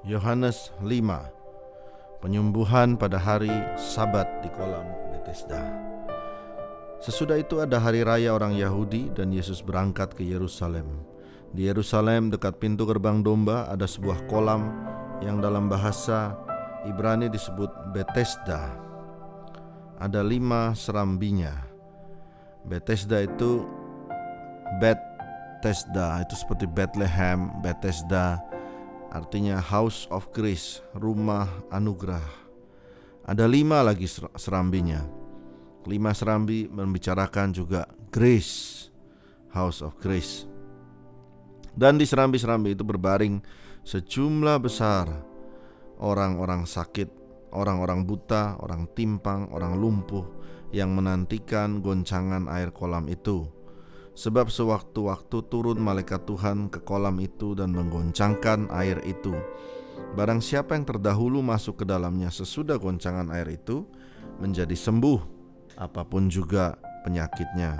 Yohanes 5. Penyembuhan pada hari Sabat di kolam Betesda. Sesudah itu ada hari raya orang Yahudi dan Yesus berangkat ke Yerusalem. Di Yerusalem dekat pintu gerbang domba ada sebuah kolam yang dalam bahasa Ibrani disebut Betesda. Ada 5 serambinya. Betesda itu Bethesda, itu seperti Bethlehem, Bethesda artinya House of Grace, rumah anugerah. Ada 5 lagi serambinya. 5 serambi membicarakan juga Grace, House of Grace. Dan di serambi-serambi itu berbaring sejumlah besar orang-orang sakit, orang-orang buta, orang timpang, orang lumpuh yang menantikan goncangan air kolam itu. Sebab sewaktu-waktu turun malaikat Tuhan ke kolam itu dan menggoncangkan air itu. Barang siapa yang terdahulu masuk ke dalamnya sesudah goncangan air itu menjadi sembuh, apapun juga penyakitnya.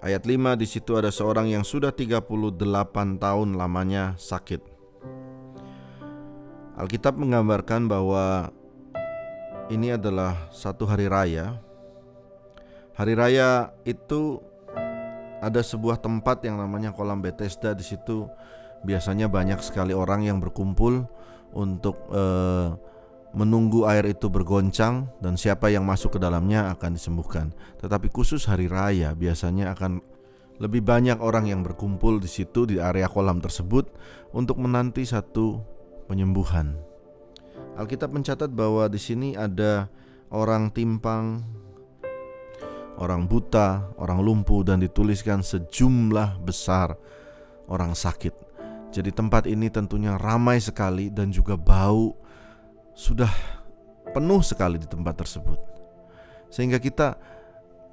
Ayat 5, di situ ada seorang yang sudah 38 tahun lamanya sakit. Alkitab menggambarkan bahwa ini adalah satu hari raya. Hari raya itu ada sebuah tempat yang namanya kolam Betesda. Di situ biasanya banyak sekali orang yang berkumpul untuk menunggu air itu bergoncang dan siapa yang masuk ke dalamnya akan disembuhkan. Tetapi khusus hari raya biasanya akan lebih banyak orang yang berkumpul di situ di area kolam tersebut untuk menanti satu penyembuhan. Alkitab mencatat bahwa di sini ada orang timpang, orang buta, orang lumpuh, dan dituliskan sejumlah besar orang sakit. Jadi tempat ini tentunya ramai sekali dan juga bau sudah penuh sekali di tempat tersebut. Sehingga kita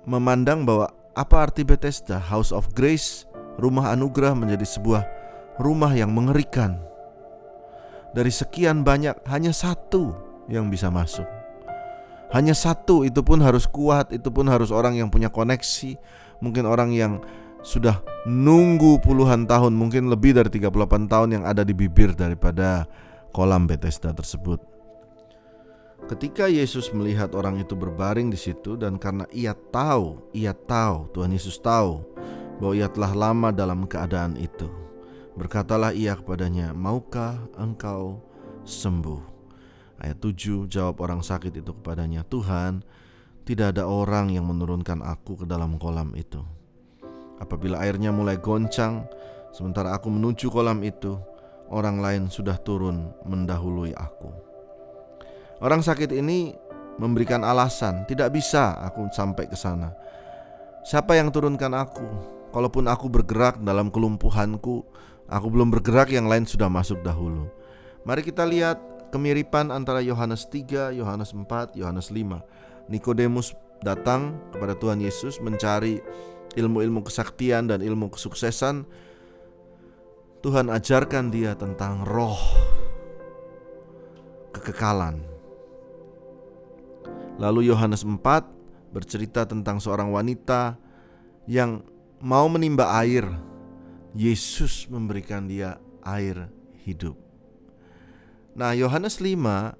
memandang bahwa apa arti Bethesda, House of Grace, rumah anugerah, menjadi sebuah rumah yang mengerikan. Dari sekian banyak hanya satu yang bisa masuk. Hanya satu, itu pun harus kuat, itu pun harus orang yang punya koneksi. Mungkin orang yang sudah nunggu puluhan tahun, mungkin lebih dari 38 tahun yang ada di bibir daripada kolam Betesda tersebut. Ketika Yesus melihat orang itu berbaring di situ, dan karena ia tahu, Tuhan Yesus tahu bahwa ia telah lama dalam keadaan itu, berkatalah ia kepadanya, "Maukah engkau sembuh?" Ayat 7, jawab orang sakit itu kepadanya, "Tuhan, tidak ada orang yang menurunkan aku ke dalam kolam itu. Apabila airnya mulai goncang, sementara aku menuju kolam itu, orang lain sudah turun mendahului aku." Orang sakit ini memberikan alasan, "Tidak bisa aku sampai ke sana. Siapa yang turunkan aku? Kalaupun aku bergerak dalam kelumpuhanku, aku belum bergerak, yang lain sudah masuk dahulu." Mari kita lihat kemiripan antara Yohanes 3, Yohanes 4, Yohanes 5. Nikodemus datang kepada Tuhan Yesus mencari ilmu-ilmu kesaktian dan ilmu kesuksesan. Tuhan ajarkan dia tentang roh kekekalan. Lalu Yohanes 4 bercerita tentang seorang wanita yang mau menimba air. Yesus memberikan dia air hidup. Nah, Yohanes 5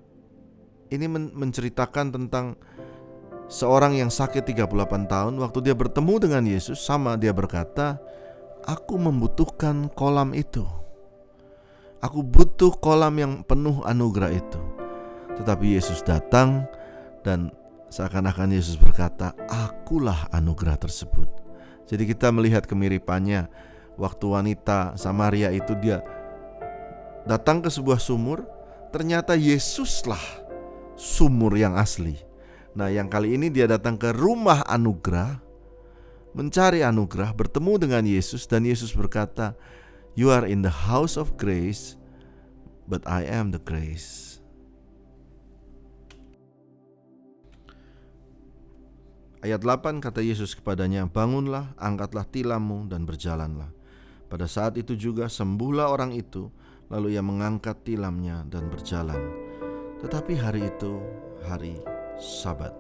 ini menceritakan tentang seorang yang sakit 38 tahun. Waktu dia bertemu dengan Yesus, sama dia berkata, "Aku membutuhkan kolam itu. Aku butuh kolam yang penuh anugerah itu." Tetapi Yesus datang dan seakan-akan Yesus berkata, "Akulah anugerah tersebut." Jadi kita melihat kemiripannya. Waktu wanita Samaria itu dia datang ke sebuah sumur, ternyata Yesuslah sumur yang asli. Nah, yang kali ini dia datang ke rumah anugerah, mencari anugerah, bertemu dengan Yesus, dan Yesus berkata, "You are in the house of grace, but I am the grace." Ayat 8, kata Yesus kepadanya, "Bangunlah, angkatlah tilammu dan berjalanlah." Pada saat itu juga sembuhlah orang itu, lalu ia mengangkat tilamnya dan berjalan. Tetapi hari itu hari Sabat.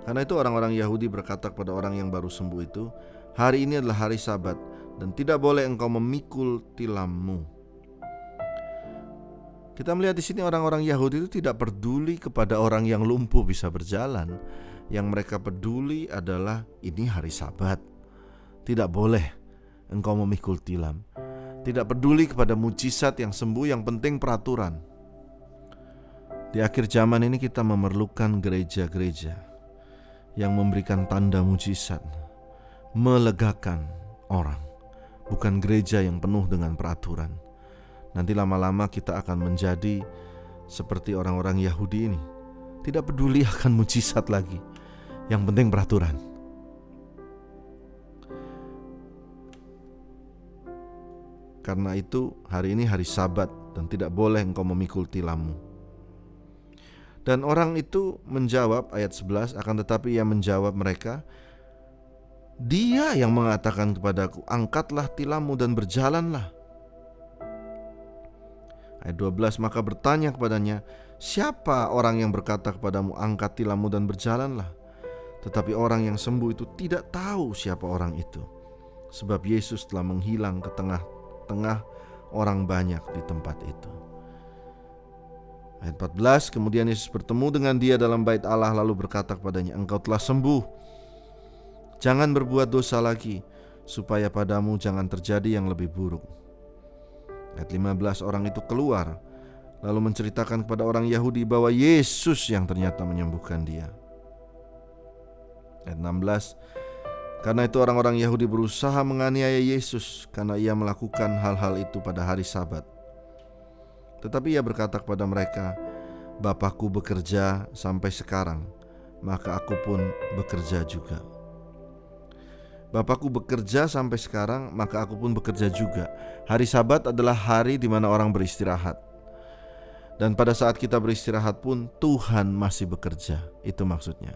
Karena itu orang-orang Yahudi berkata kepada orang yang baru sembuh itu, "Hari ini adalah hari Sabat dan tidak boleh engkau memikul tilammu." Kita melihat di sini orang-orang Yahudi itu tidak peduli kepada orang yang lumpuh bisa berjalan. Yang mereka peduli adalah ini hari Sabat. Tidak boleh engkau memikul tilam. Tidak peduli kepada mujizat yang sembuh, yang penting peraturan. Di akhir zaman ini kita memerlukan gereja-gereja yang memberikan tanda mujizat, melegakan orang, bukan gereja yang penuh dengan peraturan. Nanti lama-lama kita akan menjadi seperti orang-orang Yahudi ini, tidak peduli akan mujizat lagi, yang penting peraturan. Karena itu hari ini hari Sabat dan tidak boleh engkau memikul tilammu. Dan orang itu menjawab, ayat 11, akan tetapi ia menjawab mereka, Dia yang mengatakan kepadaku, angkatlah tilammu dan berjalanlah. Ayat 12, maka bertanya kepadanya, siapa orang yang berkata kepadamu, angkat tilammu dan berjalanlah? Tetapi orang yang sembuh itu tidak tahu siapa orang itu, sebab Yesus telah menghilang ke tengah-tengah orang banyak di tempat itu. Ayat 14, kemudian Yesus bertemu dengan dia dalam bait Allah lalu berkata kepadanya, engkau telah sembuh, jangan berbuat dosa lagi, supaya padamu jangan terjadi yang lebih buruk. Ayat 15, orang itu keluar lalu menceritakan kepada orang Yahudi bahwa Yesus yang ternyata menyembuhkan dia. Ayat 16, karena itu orang-orang Yahudi berusaha menganiaya Yesus karena ia melakukan hal-hal itu pada hari Sabat. Tetapi ia berkata kepada mereka, Bapakku bekerja sampai sekarang, maka aku pun bekerja juga. Bapakku bekerja sampai sekarang, maka aku pun bekerja juga. Hari Sabat adalah hari di mana orang beristirahat. Dan pada saat kita beristirahat pun Tuhan masih bekerja. Itu maksudnya.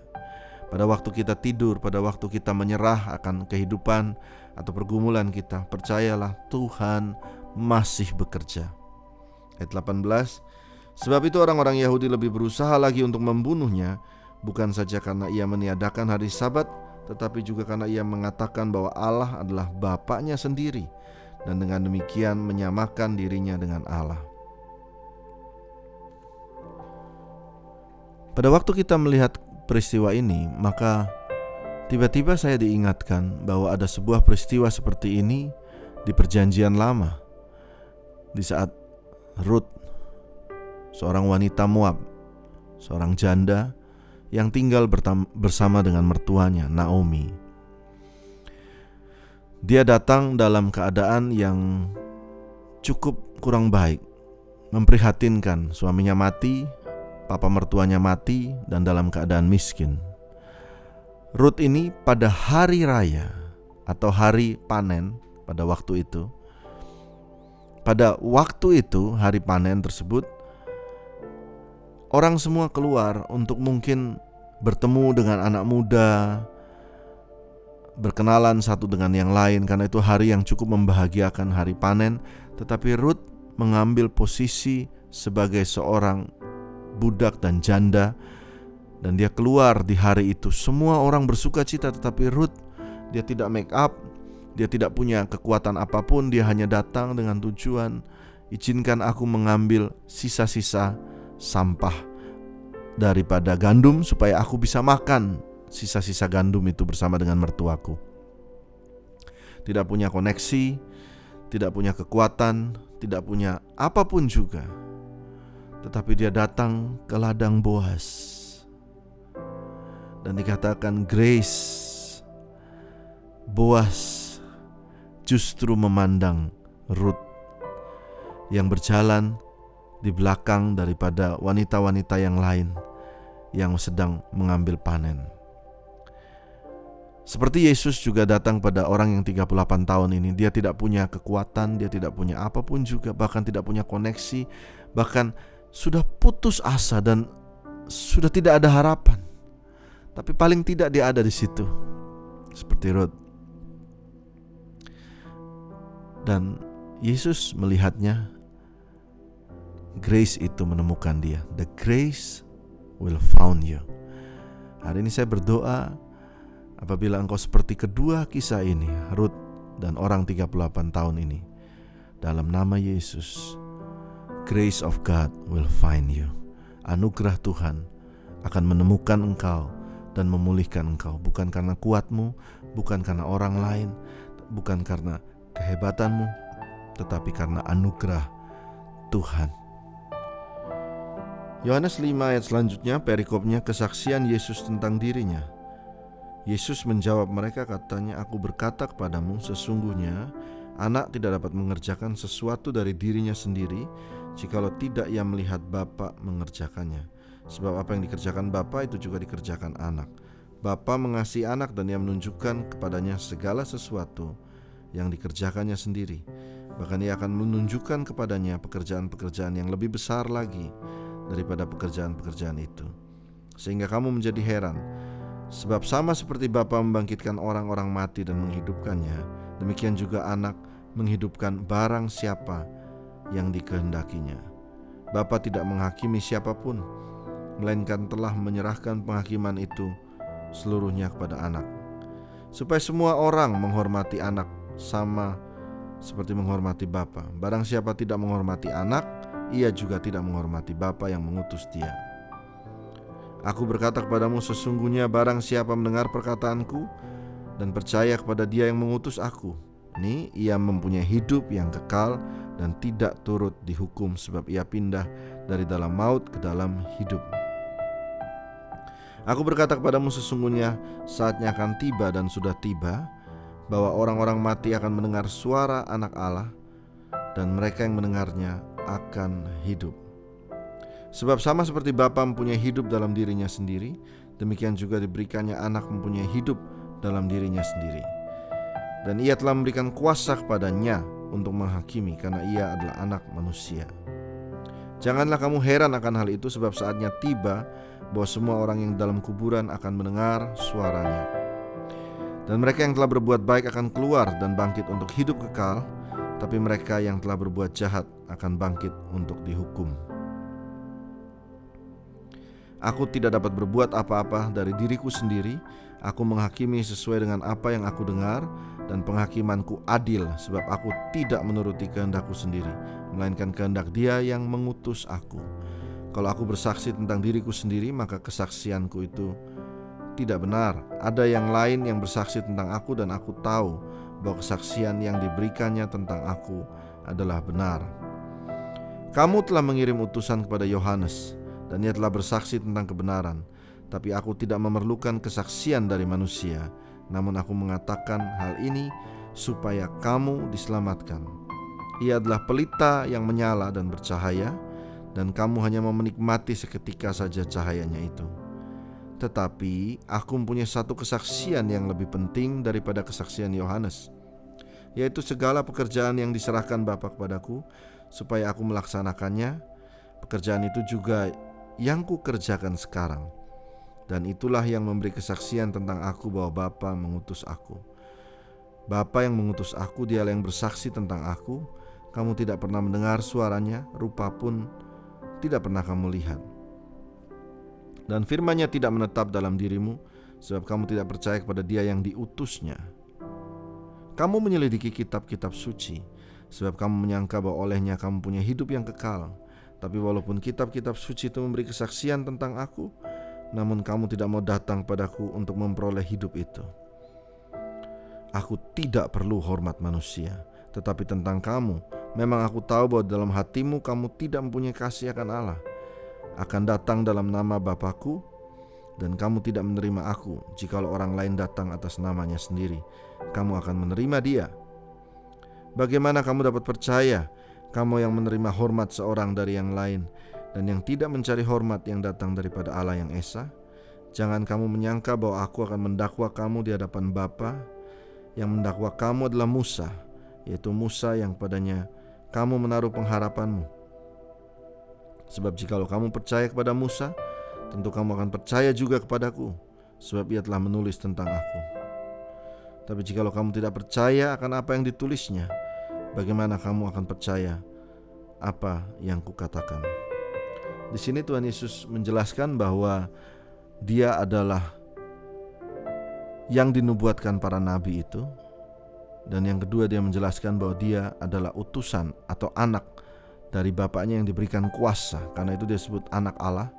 Pada waktu kita tidur, pada waktu kita menyerah akan kehidupan atau pergumulan kita, percayalah Tuhan masih bekerja. Ayat 18, sebab itu orang-orang Yahudi lebih berusaha lagi untuk membunuhnya, bukan saja karena ia meniadakan hari Sabat, tetapi juga karena ia mengatakan bahwa Allah adalah Bapaknya sendiri, dan dengan demikian menyamakan dirinya dengan Allah. Pada waktu kita melihat peristiwa ini, maka tiba-tiba saya diingatkan bahwa ada sebuah peristiwa seperti ini di Perjanjian Lama, di saat Rut, seorang wanita Moab, seorang janda yang tinggal bersama dengan mertuanya Naomi. Dia datang dalam keadaan yang cukup kurang baik, memprihatinkan. Suaminya mati, papa mertuanya mati, dan dalam keadaan miskin. Rut ini pada hari raya atau hari panen pada waktu itu, hari panen tersebut, orang semua keluar untuk mungkin bertemu dengan anak muda, berkenalan satu dengan yang lain, karena itu hari yang cukup membahagiakan, hari panen. Tetapi Rut mengambil posisi sebagai seorang budak dan janda, dan dia keluar di hari itu. Semua orang bersuka cita, tetapi Rut, dia tidak make up, dia tidak punya kekuatan apapun. Dia hanya datang dengan tujuan, izinkan aku mengambil sisa-sisa sampah daripada gandum supaya aku bisa makan sisa-sisa gandum itu bersama dengan mertuaku. Tidak punya koneksi, tidak punya kekuatan, tidak punya apapun juga, tetapi dia datang ke ladang Boaz, dan dikatakan grace, Boaz justru memandang Rut yang berjalan di belakang daripada wanita-wanita yang lain yang sedang mengambil panen. Seperti Yesus juga datang pada orang yang 38 tahun ini. Dia tidak punya kekuatan, dia tidak punya apapun juga, bahkan tidak punya koneksi, bahkan sudah putus asa dan sudah tidak ada harapan. Tapi paling tidak dia ada di situ, seperti Rut. Dan Yesus melihatnya. Grace itu menemukan dia. The grace will found you. Hari ini saya berdoa, apabila engkau seperti kedua kisah ini, Rut dan orang 38 tahun ini, dalam nama Yesus, grace of God will find you. Anugerah Tuhan akan menemukan engkau dan memulihkan engkau, bukan karena kuatmu, bukan karena orang lain, bukan karena kehebatanmu, tetapi karena anugerah Tuhan. Yohanes 5 ayat selanjutnya, perikopnya kesaksian Yesus tentang dirinya. Yesus menjawab mereka, katanya, "Aku berkata kepadamu, sesungguhnya anak tidak dapat mengerjakan sesuatu dari dirinya sendiri, jikalau tidak ia melihat Bapa mengerjakannya. Sebab apa yang dikerjakan Bapa itu juga dikerjakan anak. Bapa mengasihi anak dan ia menunjukkan kepadanya segala sesuatu yang dikerjakannya sendiri. Bahkan ia akan menunjukkan kepadanya pekerjaan-pekerjaan yang lebih besar lagi daripada pekerjaan-pekerjaan itu. Sehingga kamu menjadi heran, sebab sama seperti Bapa membangkitkan orang-orang mati dan menghidupkannya, demikian juga anak menghidupkan barang siapa yang dikehendakinya. Bapa tidak menghakimi siapapun, melainkan telah menyerahkan penghakiman itu seluruhnya kepada anak, supaya semua orang menghormati anak sama seperti menghormati Bapa. Barang siapa tidak menghormati anak, ia juga tidak menghormati Bapa yang mengutus dia. Aku berkata kepadamu, sesungguhnya barang siapa mendengar perkataanku dan percaya kepada dia yang mengutus aku, ini ia mempunyai hidup yang kekal dan tidak turut dihukum, sebab ia pindah dari dalam maut ke dalam hidup. Aku berkata kepadamu, sesungguhnya saatnya akan tiba dan sudah tiba, bahwa orang-orang mati akan mendengar suara Anak Allah, dan mereka yang mendengarnya akan hidup. Sebab sama seperti Bapa mempunyai hidup dalam dirinya sendiri, demikian juga diberikannya anak mempunyai hidup dalam dirinya sendiri. Dan ia telah memberikan kuasa kepadanya untuk menghakimi, karena ia adalah anak manusia. Janganlah kamu heran akan hal itu, sebab saatnya tiba bahwa semua orang yang dalam kuburan akan mendengar suaranya. Dan mereka yang telah berbuat baik akan keluar dan bangkit untuk hidup kekal, tapi mereka yang telah berbuat jahat akan bangkit untuk dihukum. Aku tidak dapat berbuat apa-apa dari diriku sendiri. Aku menghakimi sesuai dengan apa yang aku dengar, dan penghakimanku adil, sebab aku tidak menuruti kehendakku sendiri, melainkan kehendak Dia yang mengutus aku. Kalau aku bersaksi tentang diriku sendiri, maka kesaksianku itu tidak benar. Ada yang lain yang bersaksi tentang aku, dan aku tahu bahwa kesaksian yang diberikannya tentang aku adalah benar. Kamu telah mengirim utusan kepada Yohanes, dan ia telah bersaksi tentang kebenaran. Tapi aku tidak memerlukan kesaksian dari manusia, namun aku mengatakan hal ini supaya kamu diselamatkan. Ia adalah pelita yang menyala dan bercahaya, dan kamu hanya mau menikmati seketika saja cahayanya itu. Tetapi aku mempunyai satu kesaksian yang lebih penting daripada kesaksian Yohanes, yaitu segala pekerjaan yang diserahkan Bapa kepadaku, supaya aku melaksanakannya. Pekerjaan itu juga yang kukerjakan sekarang, dan itulah yang memberi kesaksian tentang aku bahwa Bapa mengutus aku. Bapa yang mengutus aku, Dialah yang bersaksi tentang aku. Kamu tidak pernah mendengar suaranya, rupa pun tidak pernah kamu lihat. Dan firman-Nya tidak menetap dalam dirimu, sebab kamu tidak percaya kepada Dia yang diutusnya. Kamu menyelidiki kitab-kitab suci, sebab kamu menyangka bahwa olehnya kamu punya hidup yang kekal. Tapi walaupun kitab-kitab suci itu memberi kesaksian tentang aku, namun kamu tidak mau datang padaku untuk memperoleh hidup itu. Aku tidak perlu hormat manusia, tetapi tentang kamu, memang aku tahu bahwa dalam hatimu kamu tidak mempunyai kasih akan Allah. Akan datang dalam nama Bapakku, dan kamu tidak menerima aku. Jikalau orang lain datang atas namanya sendiri, kamu akan menerima dia. Bagaimana kamu dapat percaya, kamu yang menerima hormat seorang dari yang lain, dan yang tidak mencari hormat yang datang daripada Allah yang Esa? Jangan kamu menyangka bahwa aku akan mendakwa kamu di hadapan Bapa. Yang mendakwa kamu adalah Musa, yaitu Musa yang padanya kamu menaruh pengharapanmu. Sebab jikalau kamu percaya kepada Musa, tentu kamu akan percaya juga kepadaku, sebab ia telah menulis tentang aku. Tapi jikalau kamu tidak percaya akan apa yang ditulisnya, bagaimana kamu akan percaya apa yang kukatakan? Di sini Tuhan Yesus menjelaskan bahwa Dia adalah yang dinubuatkan para nabi itu, dan yang kedua Dia menjelaskan bahwa Dia adalah utusan atau anak dari bapaknya yang diberikan kuasa. Karena itu dia disebut anak Allah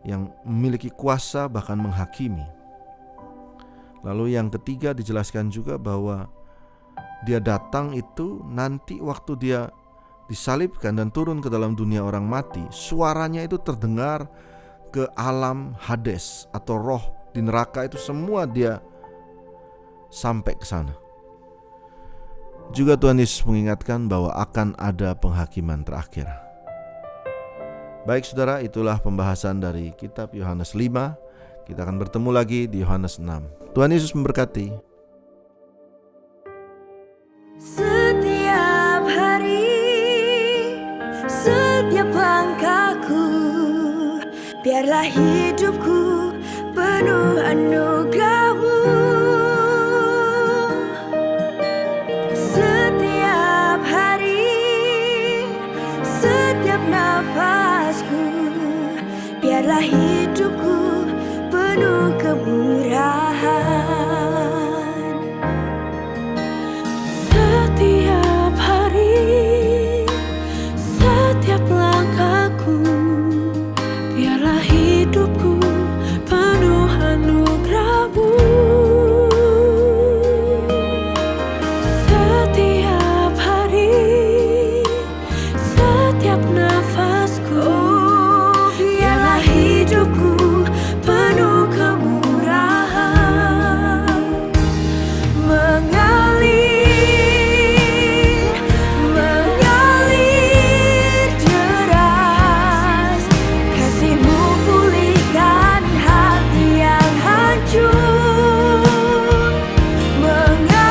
yang memiliki kuasa bahkan menghakimi. Lalu yang ketiga dijelaskan juga bahwa dia datang itu nanti waktu dia disalibkan dan turun ke dalam dunia orang mati, suaranya itu terdengar ke alam Hades atau roh di neraka, itu semua dia sampai ke sana. Juga Tuhan Yesus mengingatkan bahwa akan ada penghakiman terakhir. Baik saudara, itulah pembahasan dari kitab Yohanes 5. Kita akan bertemu lagi di Yohanes 6. Tuhan Yesus memberkati. Setiap hari, setiap langkahku, biarlah hidupku penuh anugerah-Mu. Setiap hari, setiap nafasku, biarlah hidupku penuh kemurahan. Setiap hari, setiap langkahku, biarlah hidupku penuh anugerah-Mu. Setiap hari, setiap nafasku, biarlah hidupku penuh kemurahan. Mengalir deras, kasih-Mu pulihkan hati yang hancur. Mengalir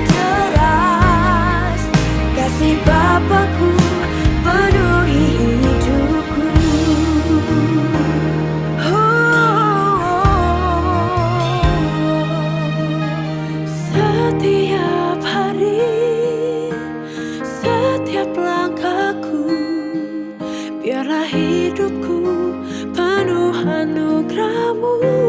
deras, kasih Bapa-Ku penuhi hidupku. Setiap hari, setiap langkahku, biarlah hidupku penuh anugerah-Mu.